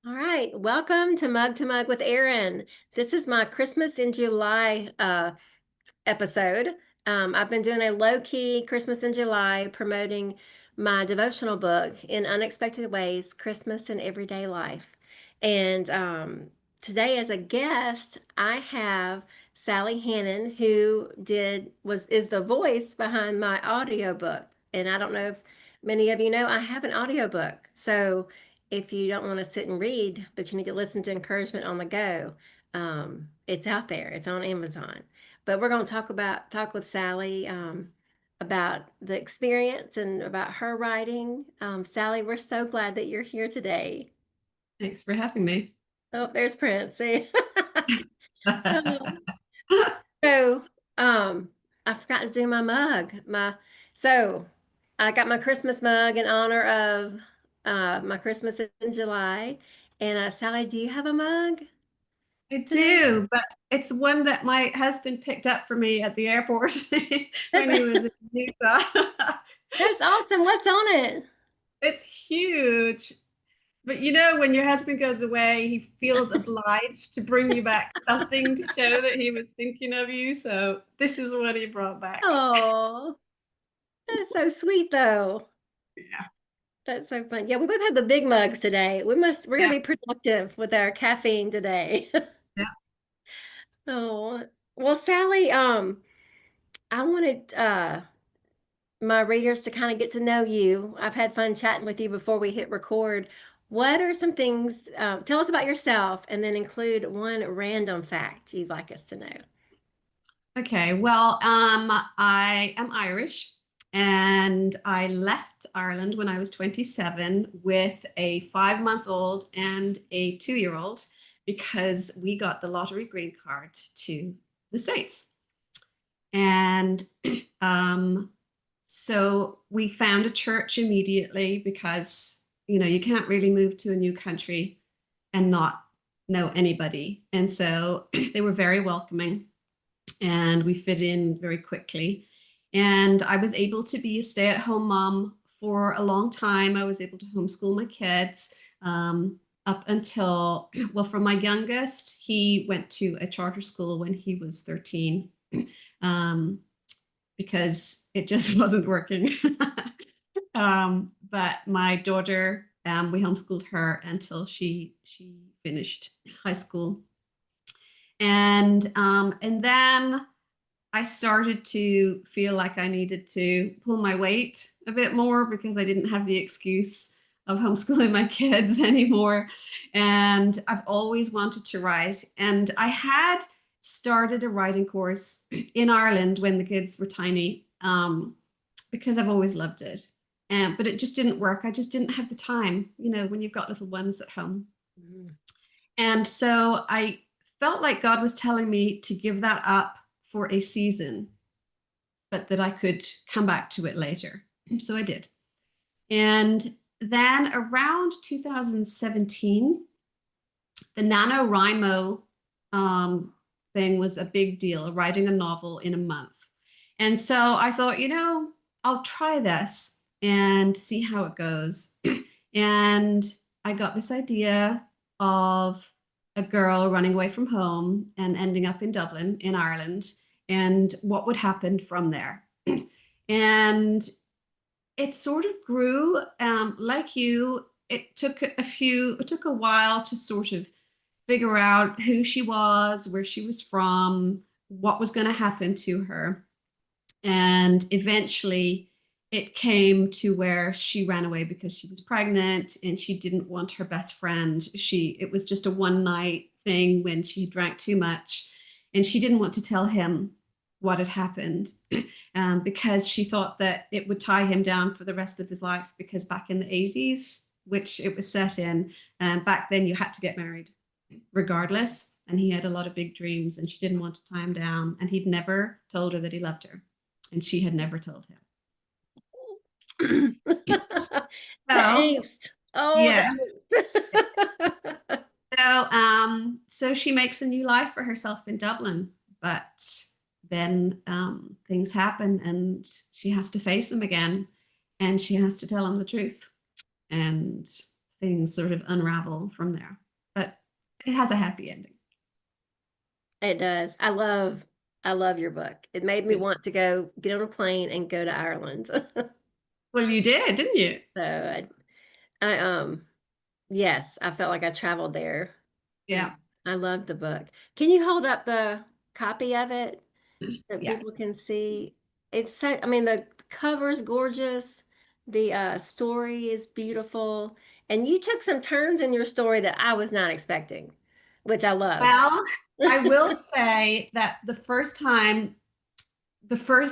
All right, welcome to Mug with Erin. This is my Christmas in July episode. I've been doing a low-key Christmas in July promoting my devotional book in unexpected ways, Christmas in everyday life. And today, as a guest, I have Sally Hanan, who is the voice behind my audiobook. And I don't know if many of you know, I have an audiobook. So if you don't want to sit and read, but you need to listen to encouragement on the go, it's out there. It's on Amazon. But we're going to talk with Sally about the experience and about her writing. Sally, we're so glad that you're here today. Thanks for having me. Oh, there's Prince. See? So, I forgot to do my mug. So I got my Christmas mug in honor of my Christmas in July. And Sally, do you have a mug I today? do, but it's one that my husband picked up for me at the airport when he was in Utah. That's awesome. What's on it? It's huge. But you know, when your husband goes away, he feels obliged to bring you back something to show that he was thinking of you. So this is what he brought back. Oh, that's so sweet though. Yeah. That's so fun. Yeah, we both had the big mugs today. We're gonna Yeah. be productive with our caffeine today. Yeah. Oh, well, Sally, I wanted my readers to kind of get to know you. I've had fun chatting with you before we hit record. What are some things, tell us about yourself and then include one random fact you'd like us to know. Okay, well, I am Irish and I left Ireland when I was 27 with a 5-month-old and a 2-year-old because we got the lottery green card to the States. And um, so we found a church immediately because, you can't really move to a new country and not know anybody. And so they were very welcoming and we fit in very quickly. And I was able to be a stay-at-home mom for a long time. I was able to homeschool my kids up until, well, for my youngest, he went to a charter school when he was 13 um, because it just wasn't working. But my daughter, we homeschooled her until she finished high school, and then I started to feel like I needed to pull my weight a bit more because I didn't have the excuse of homeschooling my kids anymore. And I've always wanted to write. And I had started a writing course in Ireland when the kids were tiny, because I've always loved it. But it just didn't work. I just didn't have the time, when you've got little ones at home. Mm. And so I felt like God was telling me to give that up for a season, but that I could come back to it later. So I did. And then around 2017, the NaNoWriMo thing was a big deal, writing a novel in a month. And so I thought, I'll try this and see how it goes. And I got this idea of a girl running away from home and ending up in Dublin in Ireland and what would happen from there. And it sort of grew, like you. It took a while to sort of figure out who she was, where she was from, what was going to happen to her. And eventually it came to where she ran away because she was pregnant and she didn't want her best friend. It was just a one night thing when she drank too much and she didn't want to tell him what had happened, because she thought that it would tie him down for the rest of his life, because back in the 80s, which it was set in, back then you had to get married regardless. And he had a lot of big dreams and she didn't want to tie him down. And he'd never told her that he loved her. And she had never told him. The So, angst. Oh, yes. the angst. So she makes a new life for herself in Dublin, but then things happen and she has to face them again and she has to tell him the truth. And things sort of unravel from there. But it has a happy ending. It does. I love your book. It made me Good. want to go get on a plane and go to Ireland. Well, you did, didn't you? So I yes, I felt like I traveled there. Yeah. I love the book. Can you hold up the copy of it that Yeah. people can see? It's so, I mean, the cover's gorgeous. The story is beautiful. And you took some turns in your story that I was not expecting, which I love. Well, I will say that the first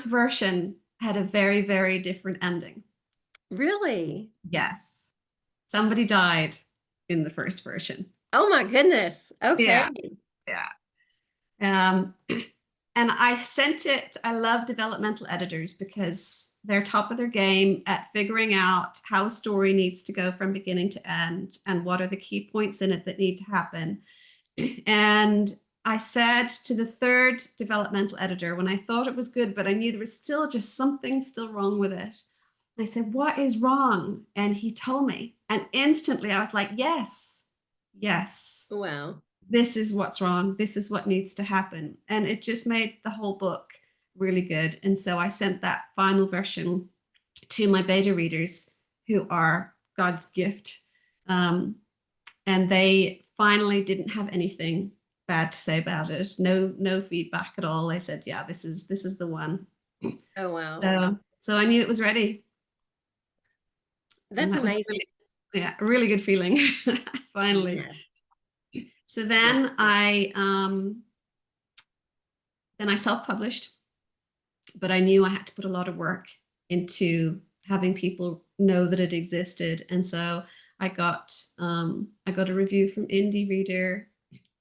version had a very, very different ending. Really? Yes. Somebody died in the first version. Oh my goodness. Okay. Yeah. Yeah. Um, and I sent it. I love developmental editors because they're top of their game at figuring out how a story needs to go from beginning to end and what are the key points in it that need to happen. And I said to the third developmental editor when I thought it was good, but I knew there was still just something still wrong with it. I said, "What is wrong?" And he told me. And instantly I was like, yes, yes, Wow. this is what's wrong. This is what needs to happen. And it just made the whole book really good. And so I sent that final version to my beta readers who are God's gift. And they finally didn't have anything bad to say about it. No feedback at all. They said, yeah, this is the one. Oh wow. So I knew it was ready. And That's that was amazing. really, yeah, a really good feeling. Finally. Yes. So Yeah. then I self-published, but I knew I had to put a lot of work into having people know that it existed. And so I got a review from Indie Reader,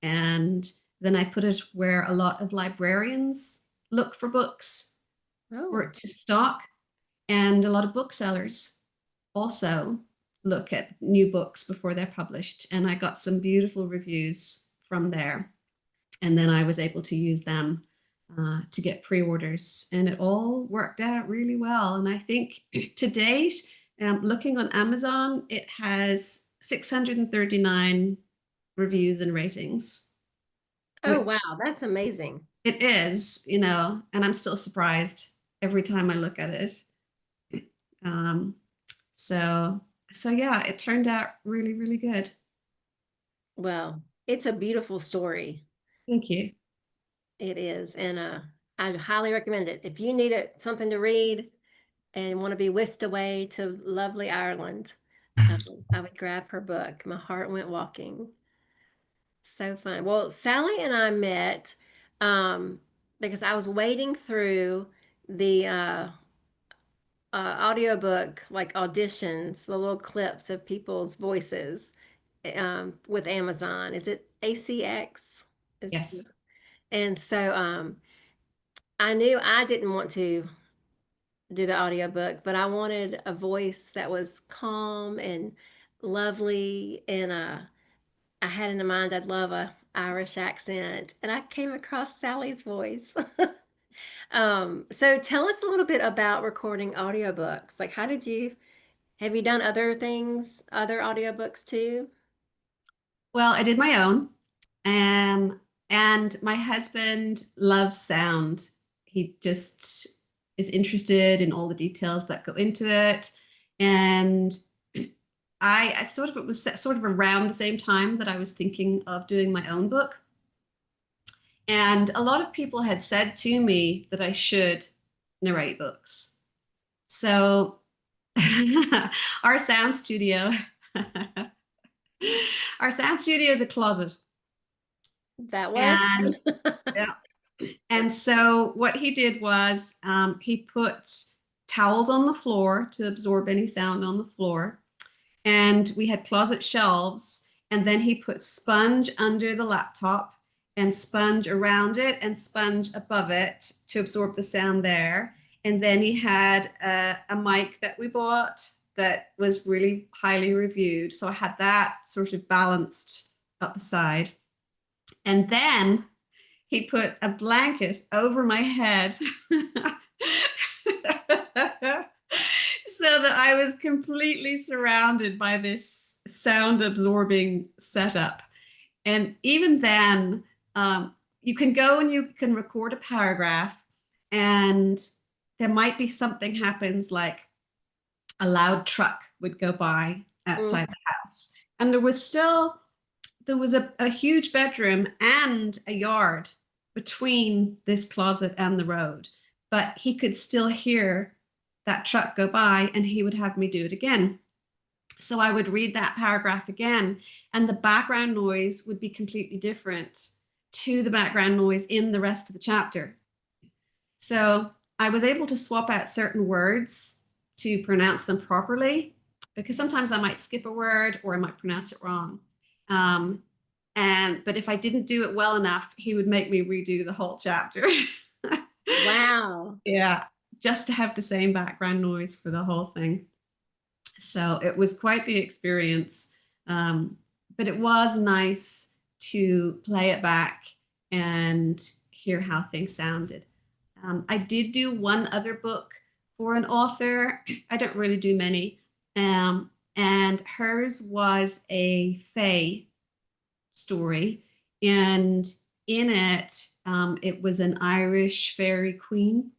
and then I put it where a lot of librarians look for books for Oh. it to stock, and a lot of booksellers also look at new books before they're published. And I got some beautiful reviews from there. And then I was able to use them to get pre-orders, and it all worked out really well. And I think to date, looking on Amazon, it has 639 reviews and ratings, Oh wow, which that's amazing. it is, and I'm still surprised every time I look at it. Um, so, so yeah, it turned out really, really good. Well, it's a beautiful story. Thank you. It is. And I highly recommend it. If you need something to read and want to be whisked away to lovely Ireland, um, I would grab her book. My heart went walking. So fun. Well, Sally and I met um, because I was wading through the audiobook like auditions, the little clips of people's voices with Amazon. Is it ACX? Is, Yes. and so I knew I didn't want to do the audiobook, but I wanted a voice that was calm and lovely. And I had in mind I'd love a Irish accent. And I came across Sally's voice. So tell us a little bit about recording audiobooks. Like, how did you have you done other things, other audiobooks too? Well, I did my own. And my husband loves sound. He just is interested in all the details that go into it. And I sort of, it was sort of around the same time that I was thinking of doing my own book. And a lot of people had said to me that I should narrate books. So our sound studio, our sound studio is a closet. That works. And yeah. And so what he did was he put towels on the floor to absorb any sound on the floor. And we had closet shelves. And then he put sponge under the laptop and sponge around it and sponge above it to absorb the sound there. And then he had a mic that we bought that was really highly reviewed. So I had that sort of balanced up the side. And then he put a blanket over my head So that I was completely surrounded by this sound absorbing setup. And even then, you can go and you can record a paragraph, and there might be something happens like a loud truck would go by Mm. outside the house. And there was a huge bedroom and a yard between this closet and the road. But he could still hear that truck go by, and he would have me do it again. So I would read that paragraph again, and the background noise would be completely different to the background noise in the rest of the chapter. So I was able to swap out certain words to pronounce them properly, because sometimes I might skip a word or I might pronounce it wrong. Um, but if I didn't do it well enough, he would make me redo the whole chapter. Wow. Yeah, just to have the same background noise for the whole thing. So it was quite the experience. Um, but it was nice to play it back and hear how things sounded. I did do one other book for an author. I don't really do many. And hers was a fae story. And in it, it was an Irish fairy queen.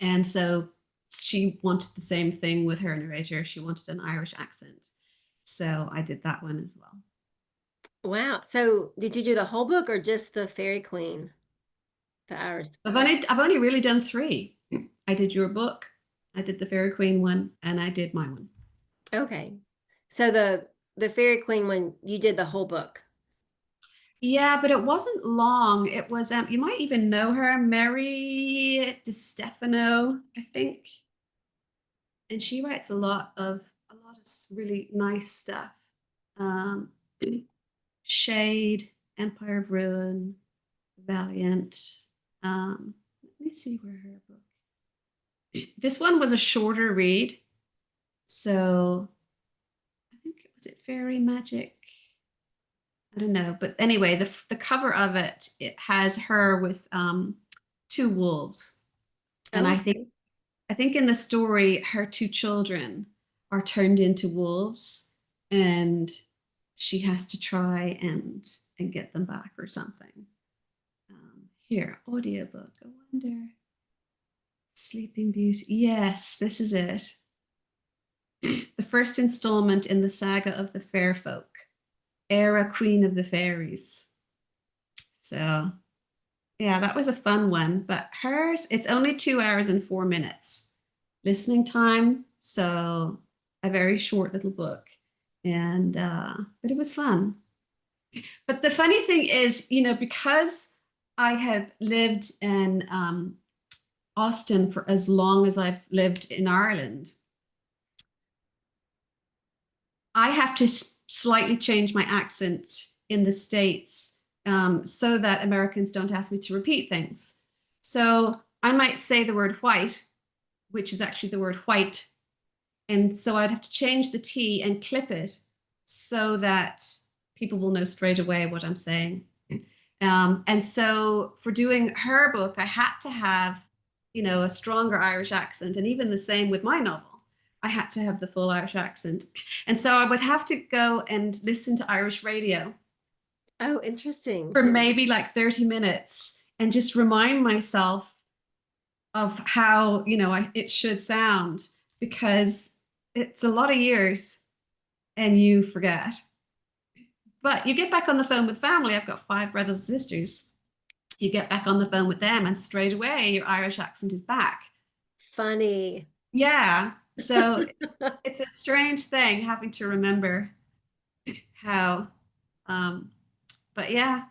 And so she wanted the same thing with her narrator. She wanted an Irish accent. So I did that one as well. Wow. So did you do the whole book or just the Fairy Queen? The Irish. I've only really done three. I did your book, I did the Fairy Queen one, and I did my one. Okay. So the Fairy Queen one, you did the whole book. Yeah, but it wasn't long. It was you might even know her, Mary DiStefano, I think. And she writes a lot of really nice stuff. Um, Shade, Empire of Ruin, Valiant. Let me see where her book. This one was a shorter read, so I think it was it Fairy Magic. I don't know, but anyway, the cover of it has her with two wolves, and Oh, I think in the story her two children are turned into wolves, and she has to try and get them back or something. Here, audiobook. I wonder. Sleeping Beauty. Yes, this is it. The first installment in the saga of the Fair Folk, Era Queen of the Fairies. So, yeah, that was a fun one. But hers, it's only 2 hours and 4 minutes listening time. So, a very short little book. And, but it was fun. But the funny thing is, because I have lived in Austin for as long as I've lived in Ireland, I have to slightly change my accent in the States, so that Americans don't ask me to repeat things. So I might say the word white, which is actually the word white. And so I'd have to change the T and clip it so that people will know straight away what I'm saying. And so for doing her book, I had to have, a stronger Irish accent, and even the same with my novel. I had to have the full Irish accent. And so I would have to go and listen to Irish radio oh, interesting. for maybe like 30 minutes and just remind myself of how, it should sound, because it's a lot of years and you forget. But you get back on the phone with family. I've got 5 brothers and sisters. You get back on the phone with them, and straight away your Irish accent is back. Funny. Yeah. So it's a strange thing having to remember how, um, but yeah,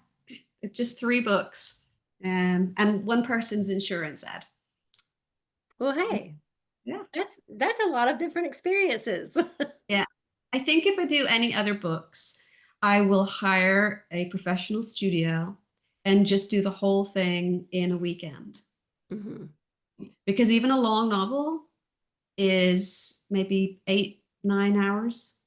it's just 3 books, and one person's insurance ad. Well, hey, Yeah. that's a lot of different experiences. Yeah. I think if I do any other books, I will hire a professional studio and just do the whole thing in a weekend. Mhm. Because even a long novel is maybe 8, 9 hours.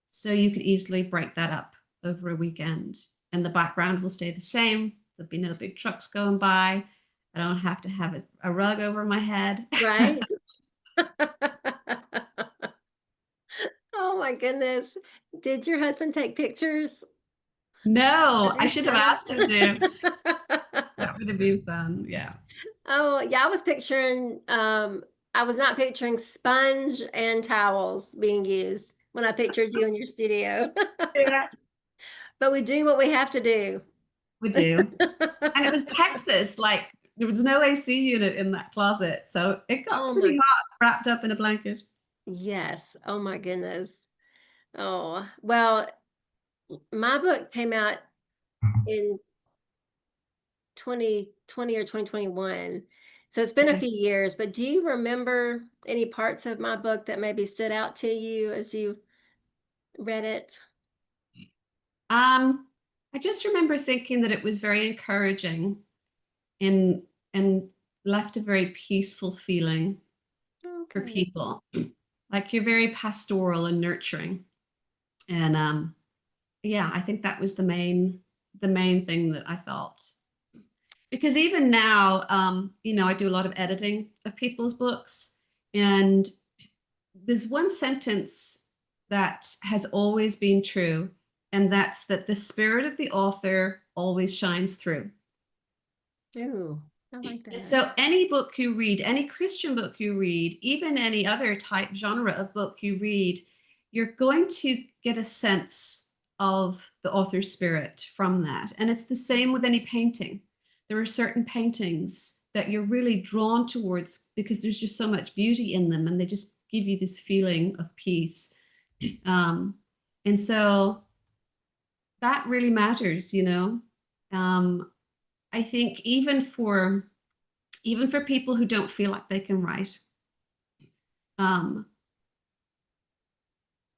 So you could easily break that up over a weekend, and the background will stay the same. There'll be no big trucks going by. I don't have to have a rug over my head. Right? Oh my goodness. Did your husband take pictures No, of I your should have stuff? asked him to. That would have been fun. Yeah. Oh, yeah, I was picturing, I was not picturing sponge and towels being used when I pictured you in your studio. Yeah. But we do what we have to do. We do. And it was Texas, like there was no AC unit in that closet. So it got Oh pretty my, hot wrapped up in a blanket. yes. Oh my goodness. Oh, well, my book came out in 2020 or 2021. So it's been a Okay. few years, but do you remember any parts of my book that maybe stood out to you as you read it? Um, I just remember thinking that it was very encouraging and and left a very peaceful feeling for Okay. people. Like you're very pastoral and nurturing. And yeah, I think that was the main thing that I felt. Because even now, I do a lot of editing of people's books, and there's one sentence that has always been true, and that's that the spirit of the author always shines through. Ooh, I like And that. so, any book you read, any Christian book you read, even any other type genre of book you read, you're going to get a sense of the author's spirit from that. And it's the same with any painting. There are certain paintings that you're really drawn towards because there's just so much beauty in them and they just give you this feeling of peace. Um, and so that really matters. Um, I think even for people who don't feel like they can write, um,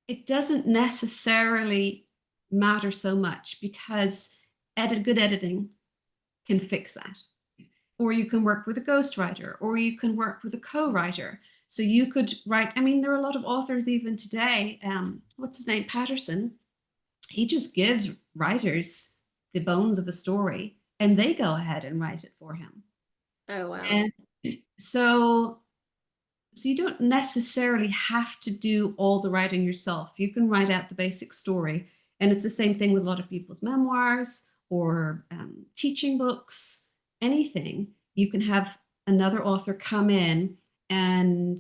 it doesn't necessarily matter so much because good editing can fix that. Or you can work with a ghostwriter, or you can work with a co-writer. So you could write. I mean, there are a lot of authors even today. What's his name? Patterson. He just gives writers the bones of a story, and they go ahead and write it for him. Oh, wow. And so So you don't necessarily have to do all the writing yourself. You can write out the basic story. And it's the same thing with a lot of people's memoirs or teaching books, anything. You can have another author come in and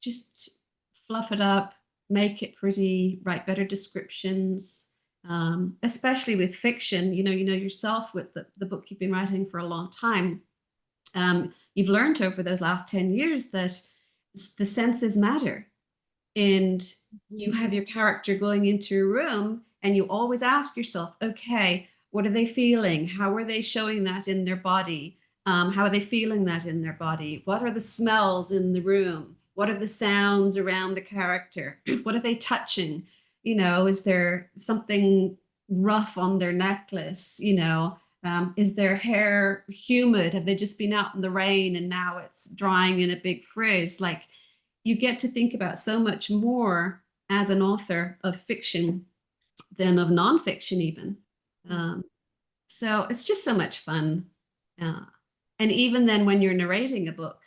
just fluff it up, make it pretty, write better descriptions. Especially with fiction, you know yourself with the book you've been writing for a long time. You've learned over those last 10 years that the senses matter. And you Mhm. have your character going into a room and you always ask yourself, okay, what are they feeling? How are they showing that in their body? How are they feeling that in their body? What are the smells in the room? What are the sounds around the character? What are they touching? Is there something rough on their necklace? Is their hair humid? Have they just been out in the rain and now it's drying in a big frizz? Like you get to think about so much more as an author of fiction than of nonfiction, even. Um, so it's just so much fun. Uh, and even then, when you're narrating a book,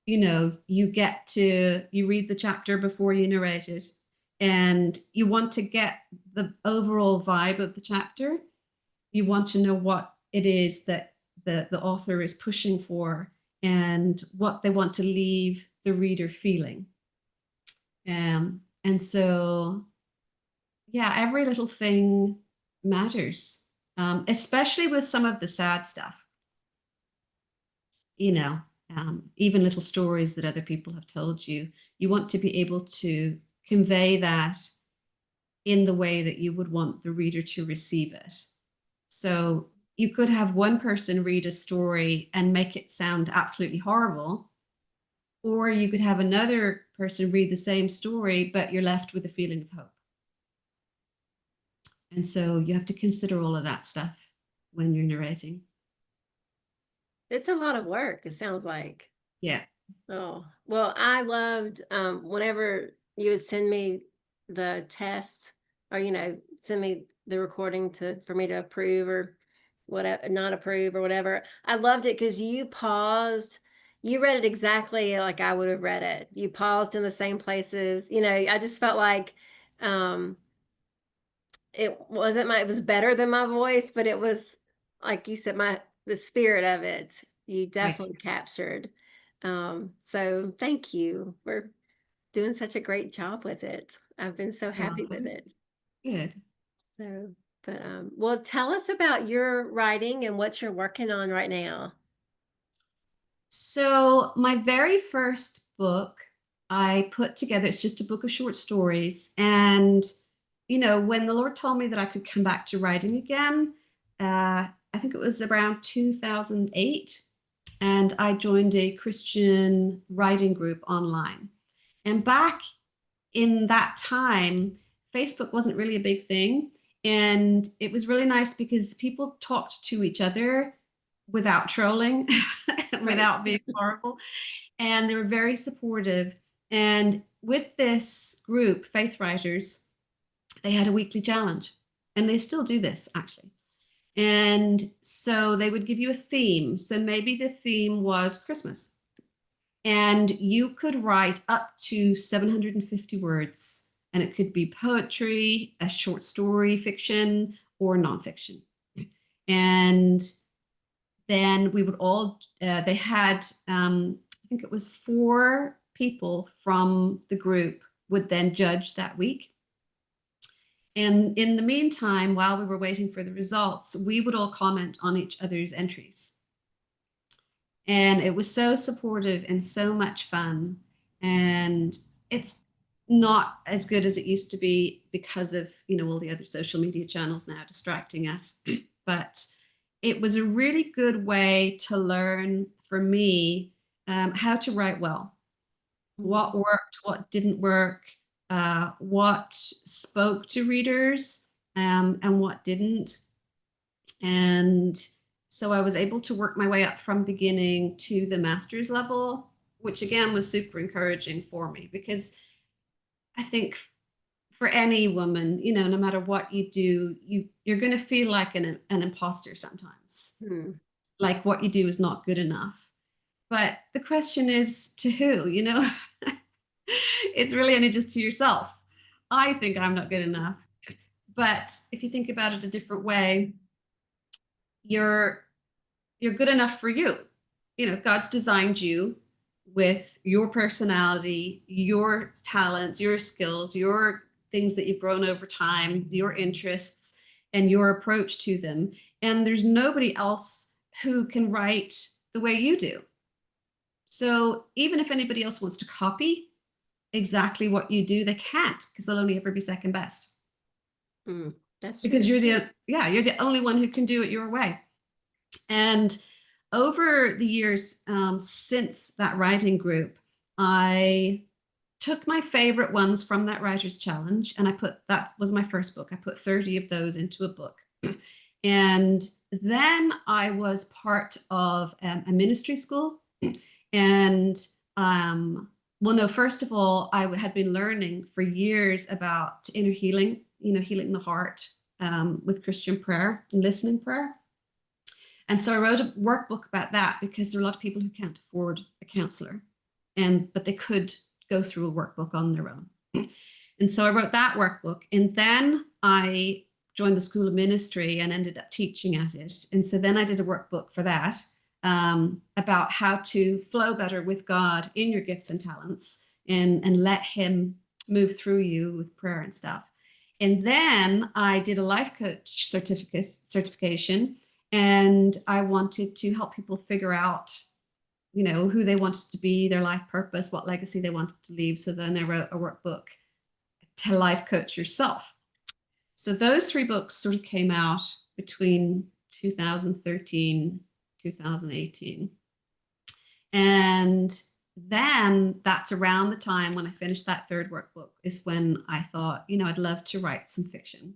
you read the chapter before you narrate it, and you want to get the overall vibe of the chapter. You want to know what it is that the author is pushing for and what they want to leave the reader feeling. And so, yeah, every little thing matters, especially with some of the sad stuff, you know, even little stories that other people have told you. You want to be able to convey that in the way that you would want the reader to receive it. So you could have one person read a story and make it sound absolutely horrible, or you could have another person read the same story, but you're left with a feeling of hope. And so you have to consider all of that stuff when you're narrating. It's a lot of work, it sounds like. Yeah. Oh, well, I loved whenever you would send me the test or, send me the recording for me to approve or whatever, not approve or whatever. I loved it because you paused. You read it exactly like I would have read it. You paused in the same places. I just felt like Um, it wasn't my, it was better than my voice, but it was, like you said, the spirit of it, you Right. definitely captured. So thank you for doing such a great job with it. I've been so You're happy with welcome. it. Good. So, but well, tell us about your writing and what you're working on right now. So, my very first book I put together, it's just a book of short stories. And, when the Lord told me that I could come back to writing again, I think it was around 2008. And I joined a Christian writing group online. And back in that time, Facebook wasn't really a big thing. And it was really nice because people talked to each other without trolling, Right. without being horrible. And they were very supportive. And with this group, Faith Writers, they had a weekly challenge. And they still do this, actually. And so they would give you a theme. So maybe the theme was Christmas. And you could write up to 750 words. And it could be poetry, a short story, fiction, or nonfiction. And then we would all, they had, I think it was 4 people from the group would then judge that week. And in the meantime, while we were waiting for the results, we would all comment on each other's entries. And it was so supportive and so much fun. And it's not as good as it used to be because of, all the other social media channels now distracting us. But it was a really good way to learn for me how to write well, what Mhm. worked, what didn't work, what spoke to readers, and what didn't. And so I was able to work my way up from beginning to the master's level, which again was super encouraging for me because I think for any woman, no matter what you do, you're going to feel like an imposter sometimes. Hmm. Like what you do is not good enough. But the question is to who, it's really only just to yourself. I think I'm not good enough. But if you think about it a different way, you're you're good enough for you. God's designed you with your personality, your talents, your skills, your things that you've grown over time, your interests, and your approach to them. And there's nobody else who can write the way you do. So even if anybody else wants to copy exactly what you do, they can't because they'll only ever be second best. Mm, that's Because true. you're the only one who can do it your way. And over the years since that writing group, I took my favorite ones from that writers challenge and that was my first book. I put 30 of those into a book. And then I was part of a ministry school. And well, no, first of all, had been learning for years about inner healing, healing the heart with Christian prayer and listening prayer. And so I wrote a workbook about that because there are a lot of people who can't afford a counselor, but they could go through a workbook on their own. And so I wrote that workbook, and then I joined the School of Ministry and ended up teaching at it. And so then I did a workbook for that about how to flow better with God in your gifts and talents and let Him move through you with prayer and stuff. And then I did a life coach certification, and I wanted to help people figure out, who they wanted to be, their life purpose, what legacy they wanted to leave. So then I wrote a workbook to life coach yourself. So those 3 books sort of came out between 2013, 2018. And then that's around the time when I finished that third workbook is when I thought, I'd love to write some fiction.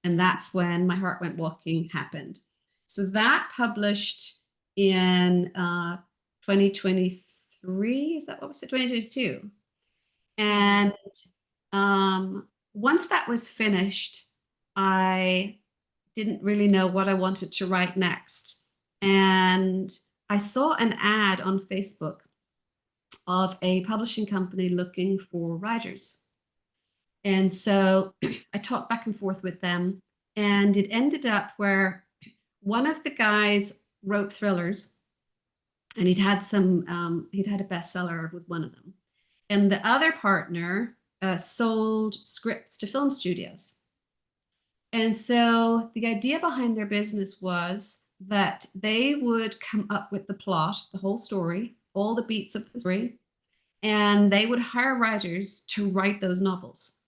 And that's when My Heart Went Walking happened. So that published in 2023. Is that what we said? 2022. And once that was finished, I didn't really know what I wanted to write next. And I saw an ad on Facebook of a publishing company looking for writers. And so I talked back and forth with them, and it ended up where one of the guys wrote thrillers, and he'd had a bestseller with one of them. And the other partner sold scripts to film studios. And so the idea behind their business was that they would come up with the plot, the whole story, all the beats of the story, and they would hire writers to write those novels.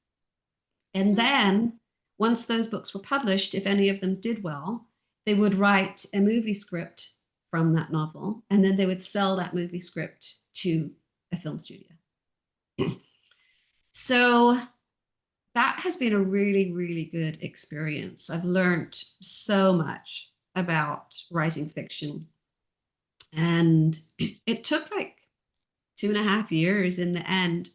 And then once those books were published, if any of them did well, they would write a movie script from that novel, and then they would sell that movie script to a film studio. So that has been a really, really good experience. I've learned so much about writing fiction. And it took like 2.5 years in the end.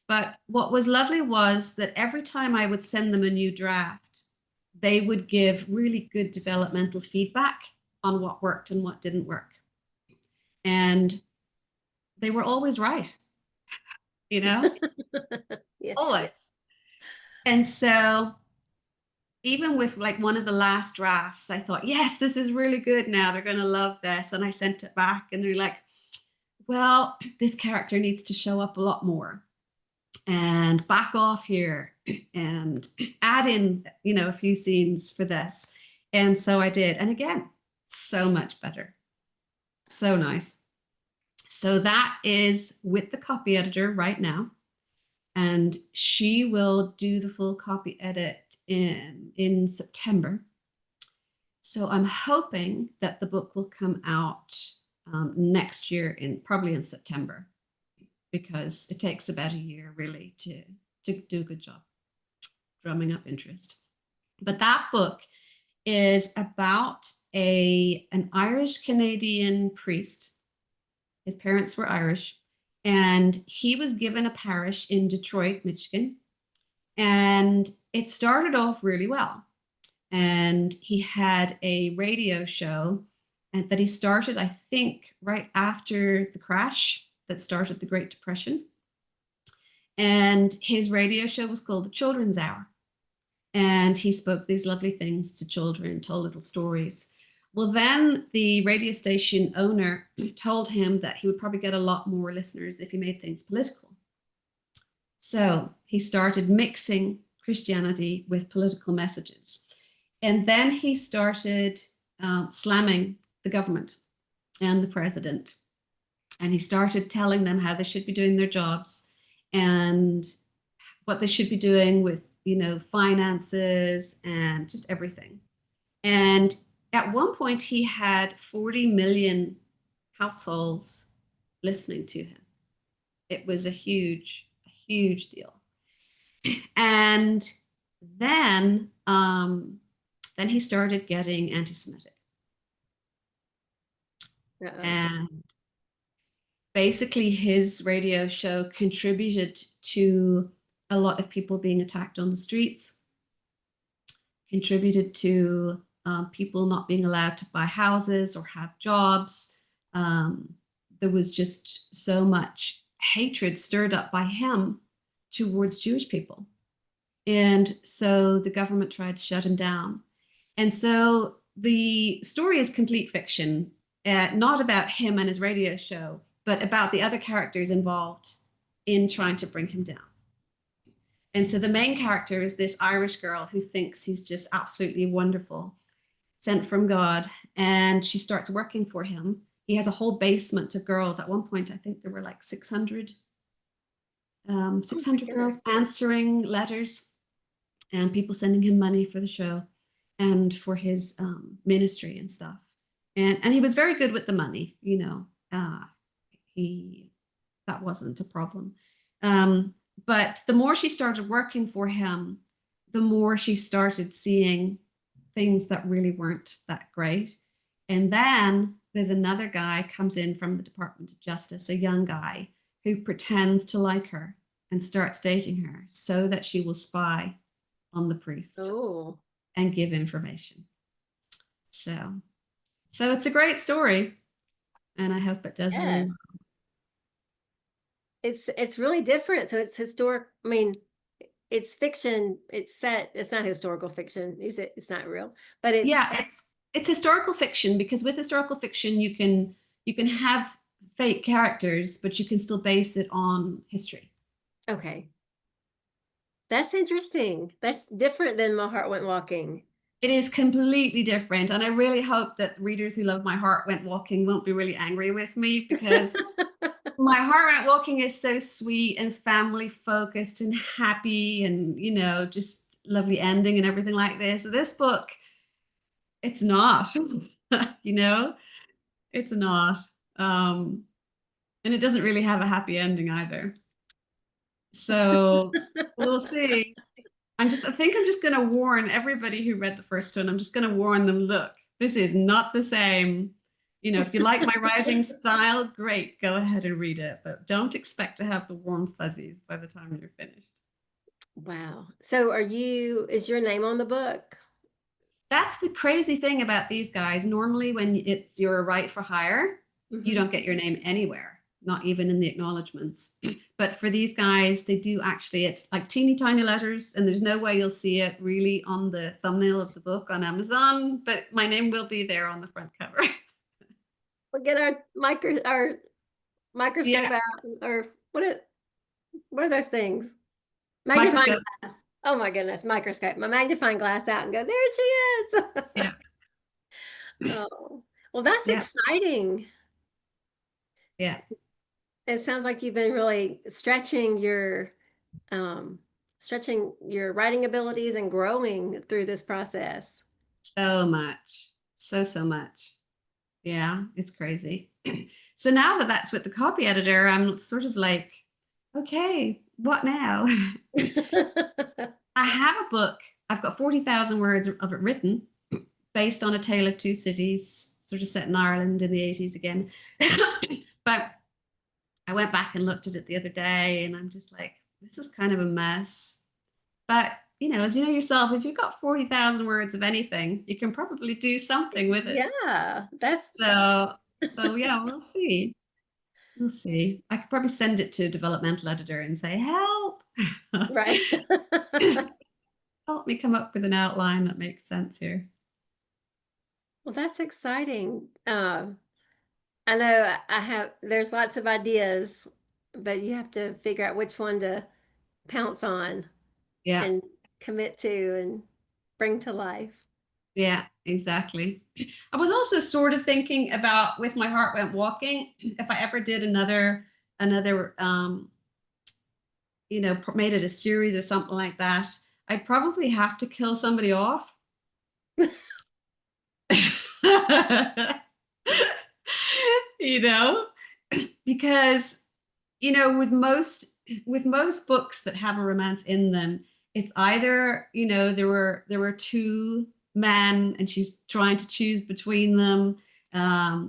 But what was lovely was that every time I would send them a new draft, they would give really good developmental feedback on what worked and what didn't work. And they were always right, you know, Yeah. always. And so even with like one of the last drafts, I thought, yes, this is really good now. They're going to love this. And I sent it back and they're like, well, this character needs to show up a lot more and back off here and add in, a few scenes for this. And so I did. And again, so much better. So nice. So that is with the copy editor right now. And she will do the full copy edit in September. So I'm hoping that the book will come out next year, probably in September, because it takes about a year really to do a good job drumming up interest. But that book is about an Irish Canadian priest. His parents were Irish, and he was given a parish in Detroit, Michigan. And it started off really well. And he had a radio show that he started, I think, right after the crash that started the Great Depression. And his radio show was called The Children's Hour. And he spoke these lovely things to children, told little stories. Well, then the radio station owner told him that he would probably get a lot more listeners if he made things political. So he started mixing Christianity with political messages. And then he started slamming the government and the president. And he started telling them how they should be doing their jobs and what they should be doing with, finances and just everything. And at one point, he had 40 million households listening to him. It was a huge deal. And then he started getting anti-Semitic. Uh-oh. And basically his radio show contributed to a lot of people being attacked on the streets, contributed to people not being allowed to buy houses or have jobs. There was just so much hatred stirred up by him towards Jewish people. And so the government tried to shut him down. And so the story is complete fiction, not about him and his radio show, but about the other characters involved in trying to bring him down. And so the main character is this Irish girl who thinks he's just absolutely wonderful, sent from God, and she starts working for him. He has a whole basement of girls. At one point, I think there were like 600 girls answering letters and people sending him money for the show and for his ministry and stuff. And he was very good with the money, that wasn't a problem. But the more she started working for him, the more she started seeing things that really weren't that great. And then there's another guy comes in from the Department of Justice, a young guy who pretends to like her and starts dating her so that she will spy on the priest and give information. So it's a great story, and I hope it does really well. It's really different. So it's historic. I mean, it's fiction. It's set. It's not historical fiction. It's not real, but it's Yeah, it's historical fiction because with historical fiction you can have fake characters, but you can still base it on history. okay. That's interesting. That's different than My Heart Went Walking. It is completely different, and I really hope that readers who love My Heart Went Walking won't be really angry with me because My Heart Went Walking is so sweet and family focused and happy and just lovely ending and everything like this. So this book, it's not, you know, it's not. Um, and it doesn't really have a happy ending either. So we'll see. I think I'm just going to warn everybody who read the first one. I'm just going to warn them, look, this is not the same. If you like my writing style, great, go ahead and read it, but don't expect to have the warm fuzzies by the time you're finished. Wow. So is your name on the book? That's the crazy thing about these guys. Normally, when it's you're a write for hire, you Hmm. don't get your name anywhere, not even in the acknowledgments. But for these guys, they do actually, it's like teeny tiny letters, and there's no way you'll see it really on the thumbnail of the book on Amazon, but my name will be there on the front cover. We'll get our microscope Yeah, out, or what are those things? Magnifying microscope. glass. Oh my goodness, microscope. My magnifying glass out and go, there she is. Yeah, Oh, well, that's yeah, exciting. yeah. It sounds like you've been really um, stretching your writing abilities and growing through this process. So much. So much. Yeah, it's crazy. So now that that's with the copy editor, I'm sort of like, okay, what now? I have a book. I've got 40,000 words of it written based on A Tale of Two Cities, sort of set in Ireland in the 80s again. But I went back and looked at it the other day and I'm just like, this is kind of a mess. But, as you know yourself, if you've got 40,000 words of anything, you can probably do something with it. Yeah, that's So yeah, we'll see. We'll see. I could probably send it to a developmental editor and say, help. right. Help me come up with an outline that makes sense here. Well, that's exciting. I know there's lots of ideas, but you have to figure out which one to pounce on Yeah, and commit to and bring to life. yeah, exactly. I was also sort of thinking about with My Heart Went Walking, if I ever did another made it a series or something like that, I'd probably have to kill somebody off. you know, because with most books that have a romance in them, it's either there were two men and she's trying to choose between them,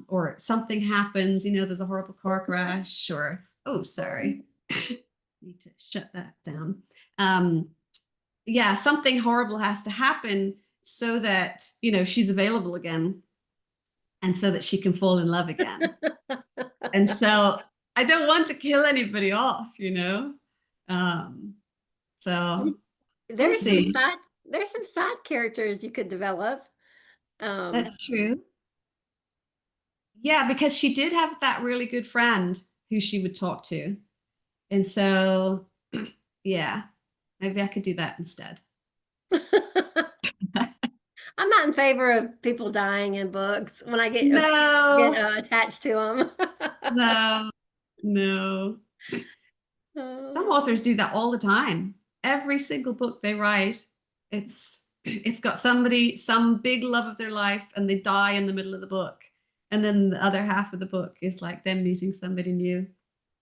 or something happens. There's a horrible car crash, or oh, sorry, need to shut that down. Yeah, something horrible has to happen so that she's available again and so that she can fall in love again. And so I don't want to kill anybody off. Um, so we'll There's some see. side there's some side characters you could develop. Um, That's true. Yeah, because she did have that really good friend who she would talk to. And so, yeah, maybe I could do that instead. I'm not in favor of people dying in books when I get No, attached to them. no, no. Some Oh, authors do that all the time. Every single book they write, it's got somebody, some big love of their life, and they die in the middle of the book. And then the other half of the book is like them meeting somebody new.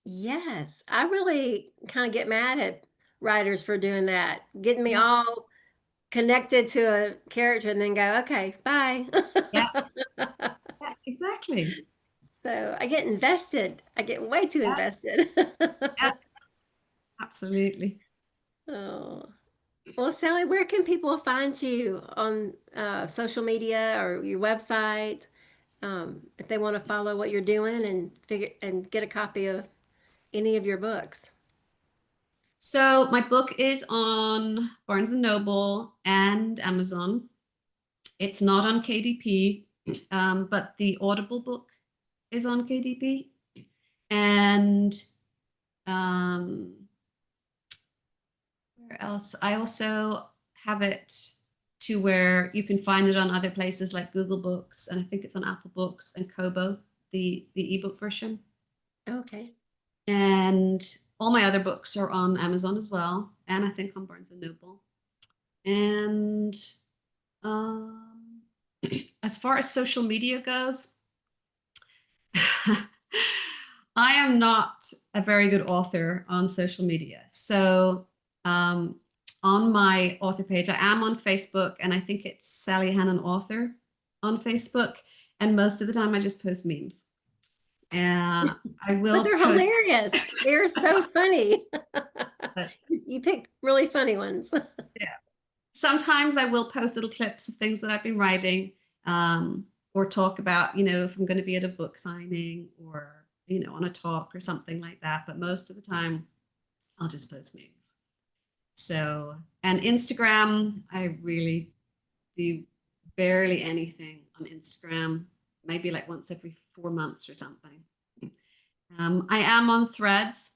yes, I really kind of get mad at writers for doing that, getting me Yeah, all connected to a character and then go, okay, bye. yeah, yeah, exactly. So I get invested. I get way too Yeah, invested. yeah, absolutely. Oh. Well, Sally, where can people find you on social media or your website, if they want to follow what you're doing and get a copy of any of your books? So my book is on Barnes and Noble and Amazon. It's not on KDP, but the Audible book is on KDP. And um, where else? I also have it to where you can find it on other places like Google Books, and I think it's on Apple Books and Kobo, the ebook version. Okay. And all my other books are on Amazon as well, and I think on Barnes and Noble. And um, as far as social media goes, I am not a very good author on social media. So on my author page, I am on Facebook, and I think it's Sally Hanan Author on Facebook. And most of the time, I just post memes. I But will they're post. hilarious. They're so funny. uh, You pick really funny ones. yeah. Sometimes I will post little clips of things that I've been writing, or talk about, if I'm going to be at a book signing or, on a talk or something like that. But most of the time, I'll just post memes. So, and Instagram, I really do barely anything on Instagram, maybe like once every 4 months or something. I am on Threads.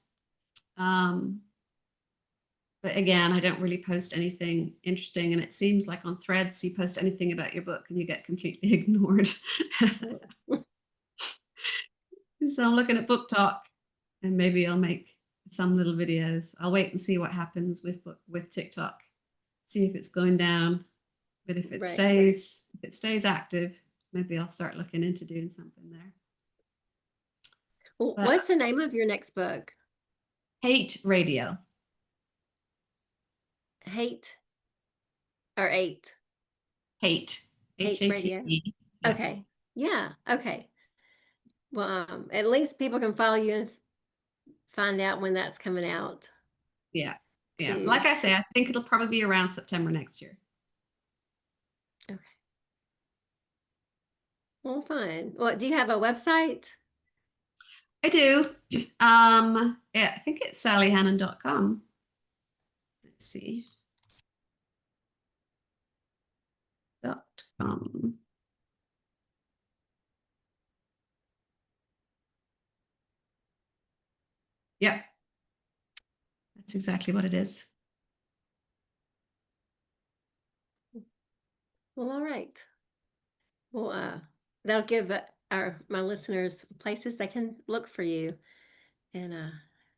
Um, But again, I don't really post anything interesting. And it seems like on Threads, you post anything about your book and you get completely ignored. So I'm looking at Book Talk, and maybe I'll make some little videos. I'll wait and see what happens with TikTok, see if it's going down. But Right. if it stays active, maybe I'll start looking into doing something there. Well, But what's the name of your next book? hate radio. Hate or Eight? Hate. Hate Radio. HATE. Yeah. Okay. Yeah. Okay. Well, at least people can follow you and find out when that's coming out Yeah. Yeah. too. Like I say, I think it'll probably be around September next year. Okay. Well, fine. Well, do you have a website? I do. Yeah, I think it's sallyhannon.com. Let's see. .com. Yep, that's exactly what it is. Well, all right. Well, that'll give my listeners places they can look for you and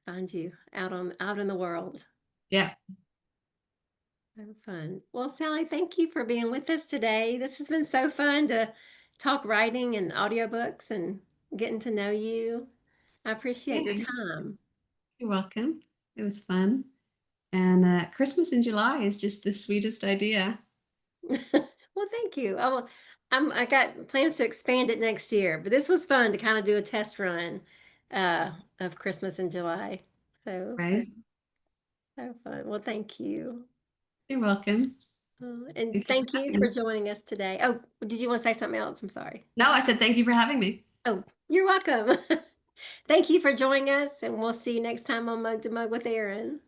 find you out in the world. Yeah. Have fun. Well, Sally, thank you for being with us today. This has been so fun to talk writing and audiobooks and getting to know you. I appreciate your Yeah, time. you're welcome. It was fun. And Christmas in July is just the sweetest idea. Well, thank you. I got plans to expand it next year, but this was fun to kind of do a test run of Christmas in July. So, Right? so fun. Well, thank you. You're welcome. And Thank you for thank you having for me. joining us today. Oh, did you want to say something else? I'm sorry. No, I said thank you for having me. Oh, you're welcome. Thank you for joining us, and we'll see you next time on Mug to Mug with Erin.